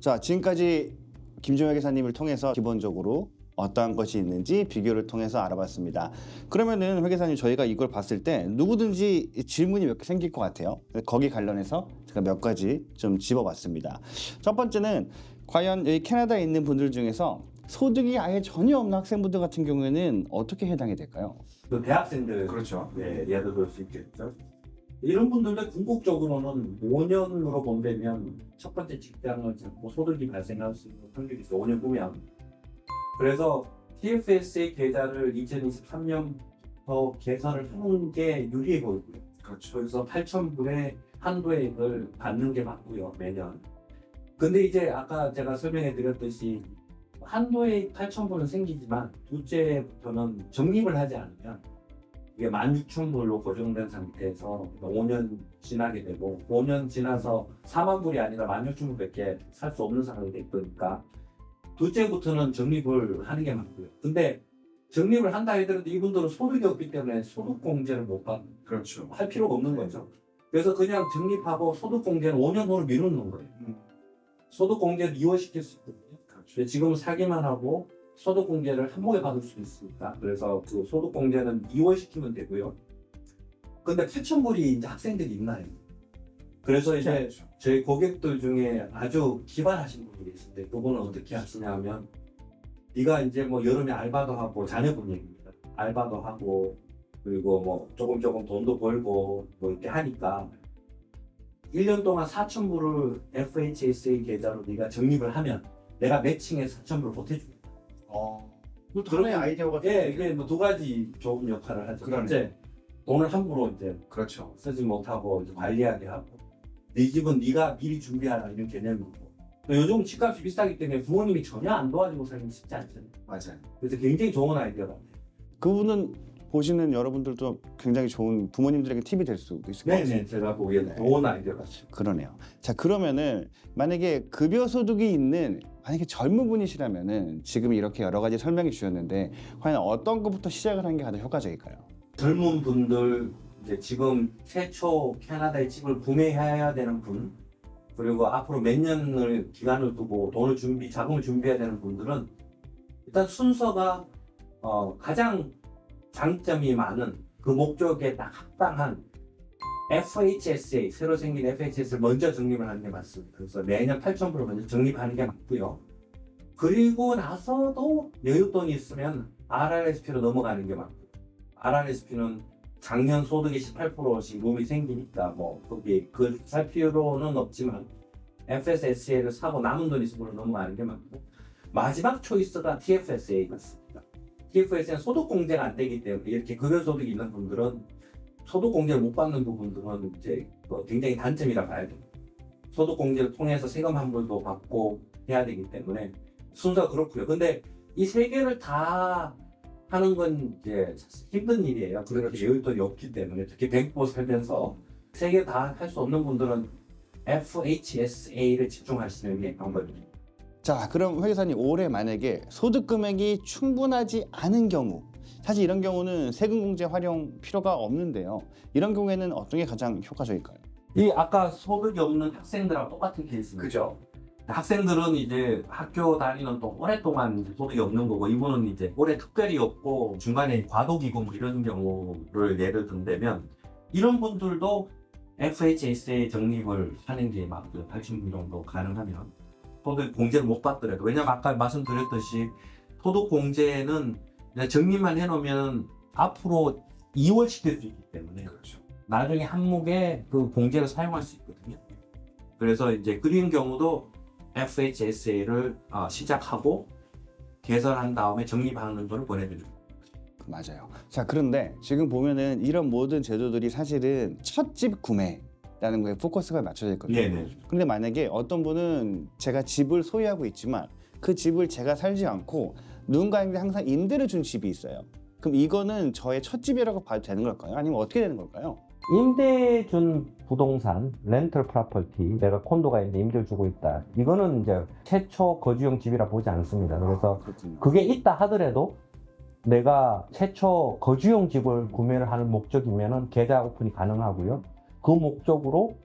자, 지금까지 김종혁 회계사님을 통해서 기본적으로 어떠한 것이 있는지 비교를 통해서 알아봤습니다. 그러면은 회계사님, 저희가 이걸 봤을 때 누구든지 질문이 몇 개 생길 것 같아요. 거기 관련해서 제가 몇 가지 좀 집어봤습니다. 첫 번째는 과연 여기 캐나다에 있는 분들 중에서 소득이 아예 전혀 없는 학생분들 같은 경우에는 어떻게 해당이 될까요? 그 대학생들 그렇죠. 네, 예를 들 수 있겠죠. 이런 분들도 궁극적으로는 5년으로 본다면 첫 번째 직장을 잡고 소득이 발생할 수 있는 확률이 있어 5년 후면. 그래서 TFSA 계좌를 2023년부터 개설을 하는 게 유리해 보이고요. 그렇죠. 그래서 8,000불의 한도액을 받는 게 맞고요, 매년. 근데 이제 아까 제가 설명해 드렸듯이 한도액 8,000불은 생기지만 둘째부터는 적립을 하지 않으면 이게 16,000불로 고정된 상태에서 5년 지나게 되고 5년 지나서 4만 불이 아니라 16,000불밖에 살 수 없는 상황이 될 거니까 둘째부터는 적립을 하는 게 맞고요. 근데 적립을 한다 하더라도 이분들은 소득이 없기 때문에 소득공제를 못 받는, 그렇죠. 할 필요가 없는 거죠. 그래서 그냥 적립하고 소득공제는 5년 후로 미루는 거예요. 소득공제를 이월시킬 수 있거든요. 근데 지금은 사기만 하고 소득공제를 한 번에 받을 수 있으니까 그래서 그 소득공제는 이월시키면 되고요. 근데 8,000불이 이제 학생들이 있나요? 그래서 이제 저희 고객들 중에 아주 기발하신 분이 계신데 그분은 어떻게 하시냐면 네가 이제 뭐 여름에 알바도 하고 자녀분 얘기입니다. 알바도 하고 그리고 뭐 조금 돈도 벌고 뭐 이렇게 하니까 1년 동안 4,000불을 FHSA 계좌로 네가 적립을 하면 내가 매칭해서 4,000불을 보태줍니다. 그런 아이디어가 예, 이게 뭐 두 가지 좋은 역할을 하죠. 그러네. 첫째, 돈을 함부로 이제 그렇죠. 쓰지 못하고 이제 관리하게 하고 네 집은 네가 미리 준비하라 이런 개념이고 요즘 집값이 비싸기 때문에 부모님이 전혀 안 도와주고 살기 쉽지 않잖아요. 맞아요. 그래서 굉장히 좋은 아이디어 같아요. 그분은 보시는 여러분들도 굉장히 좋은 부모님들에게 팁이 될 수 있을 것 같아요. 네네, 제가 보기에는 좋은 아이디어 같아요. 그러네요. 자, 그러면은 만약에 급여 소득이 있는 만약에 젊은 분이시라면은 지금 이렇게 여러 가지 설명해 주셨는데 과연 어떤 것부터 시작을 하는 게 가장 효과적일까요? 젊은 분들 이제 지금 최초 캐나다에 집을 구매해야 되는 분 그리고 앞으로 몇 년을 기간을 두고 자금을 준비해야 되는 분들은 일단 순서가 가장 장점이 많은 그 목적에 딱 합당한 FHSA 새로 생긴 FHSA를 먼저 적립을 하는 게 맞습니다. 그래서 매년 8,000불을 먼저 적립하는 게 맞고요. 그리고 나서도 여윳돈이 있으면 RRSP로 넘어가는 게 맞고요. RRSP는 작년 소득의 18%씩 룸이 생기니까 뭐 거기 살 필요는 없지만 FSSA를 사고 남은 돈 있으면 넘어가는 게 맞고 마지막 초이스가 TFSA 같습니다. TFSA는 소득공제가 안 되기 때문에 이렇게 급여소득이 있는 분들은 소득공제를 못 받는 부분들은 이제 굉장히 단점이라 봐야 됩니다. 소득공제를 통해서 세금 환불도 받고 해야 되기 때문에 순서가 그렇고요. 근데 이 세 개를 다 하는 건 이제 힘든 일이에요. 그렇게 여윳돈이 없기 때문에 특히 뱅크보 살면서 세 개 다 할 수 없는 분들은 FHSA를 집중하시는 게 방법입니다. 자, 그럼 회계사님 올해 만약에 소득 금액이 충분하지 않은 경우 사실 이런 경우는 세금 공제 활용 필요가 없는데요. 이런 경우에는 어떤 게 가장 효과적일까요? 이 아까 소득이 없는 학생들하고 똑같은 케이스입니다. 그죠? 학생들은 이제 학교 다니는 또 오랫동안 이제 소득이 없는 거고 이분은 이제 올해 특별히 없고 중간에 과도기고 뭐 이런 경우를 예를 든다면 이런 분들도 FHSA 적립을 하는 게 맞고요. 80분 정도 가능하면 소득 공제를 못 받더라도 왜냐면 아까 말씀드렸듯이 소득 공제는 그냥 적립만 해놓으면 앞으로 2월 시킬 수 있기 때문에 그렇죠. 나중에 한목에 그 공제를 사용할 수 있거든요. 그래서 이제 그런 경우도 FHSA를 시작하고 개설한 다음에 적립하는 걸 보내드립니다. 맞아요. 자, 그런데 지금 보면은 이런 모든 제도들이 사실은 첫 집 구매라는 거에 포커스가 맞춰져 있거든요. 네네. 근데 만약에 어떤 분은 제가 집을 소유하고 있지만 그 집을 제가 살지 않고 누군가에게 항상 임대를 준 집이 있어요. 그럼 이거는 저의 첫 집이라고 봐도 되는 걸까요? 아니면 어떻게 되는 걸까요? 임대 준 부동산, 렌털 프로퍼티, 내가 콘도가 있는데 임대를 주고 있다. 이거는 이제 최초 거주용 집이라 보지 않습니다. 그래서 그렇군요. 그게 있다 하더라도 내가 최초 거주용 집을 구매를 하는 목적이면은 계좌 오픈이 가능하고요. 그 목적으로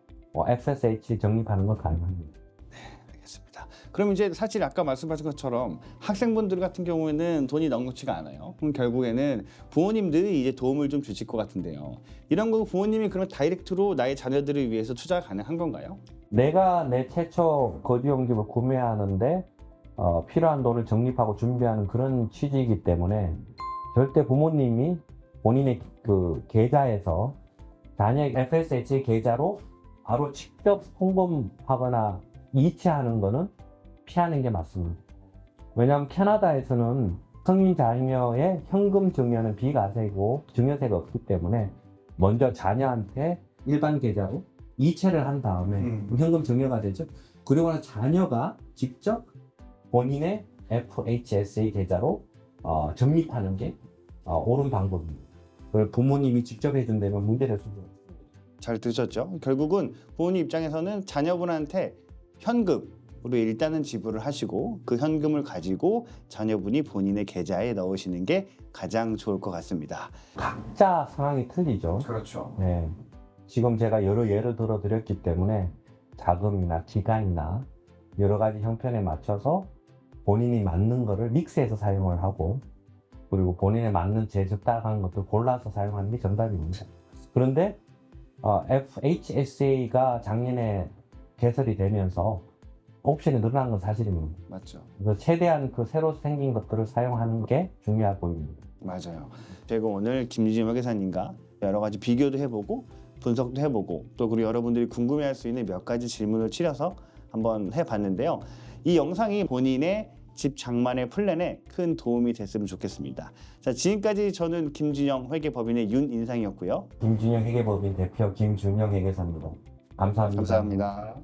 FSH 적립하는 건 가능합니다. 알겠습니다. 그럼 이제 사실 아까 말씀하신 것처럼 학생분들 같은 경우에는 돈이 넉넉치가 않아요. 그럼 결국에는 부모님들이 이제 도움을 좀 주실 것 같은데요. 이런 거 부모님이 그러면 다이렉트로 나의 자녀들을 위해서 투자가 가능한 건가요? 내가 내 최초 거주용 집을 구매하는데 필요한 돈을 적립하고 준비하는 그런 취지이기 때문에 절대 부모님이 본인의 그 계좌에서 자녀의 FSH 계좌로 바로 직접 송금하거나 이체하는 거는 피하는 게 맞습니다. 왜냐하면 캐나다에서는 성인 자녀의 현금 증여는 비과세고 증여세가 없기 때문에 먼저 자녀한테 일반 계좌로 이체를 한 다음에 현금 증여가 되죠. 그리고 는 자녀가 직접 본인의 FHSA 계좌로 적립하는 게 옳은 방법입니다. 그걸 부모님이 직접 해준다면 문제될 수도 없습니다. 잘 들으셨죠? 결국은 부모님 입장에서는 자녀분한테 현금으로 일단은 지불을 하시고 그 현금을 가지고 자녀분이 본인의 계좌에 넣으시는 게 가장 좋을 것 같습니다. 각자 상황이 틀리죠. 그렇죠. 네. 지금 제가 여러 예를 들어 드렸기 때문에 자금이나 기간이나 여러 가지 형편에 맞춰서 본인이 맞는 거를 믹스해서 사용을 하고 그리고 본인에 맞는 제적당한 것들 골라서 사용하는 게 정답입니다. 그런데 FHSA가 작년에 개설이 되면서 옵션이 늘어난 건 사실입니다. 맞죠. 그래서 최대한 그 새로 생긴 것들을 사용하는 게 중요할 보입니다. 맞아요. 제가 오늘 김유진 회계사님과 여러 가지 비교도 해보고 분석도 해보고 또 그리고 여러분들이 궁금해할 수 있는 몇 가지 질문을 치려서 한번 해봤는데요. 이 영상이 본인의 집 장만의 플랜에 큰 도움이 됐으면 좋겠습니다. 자, 지금까지 저는 김준영 회계법인의 윤인상이었고요. 김준영 회계법인 대표 김준영 회계사입니다. 감사합니다. 감사합니다.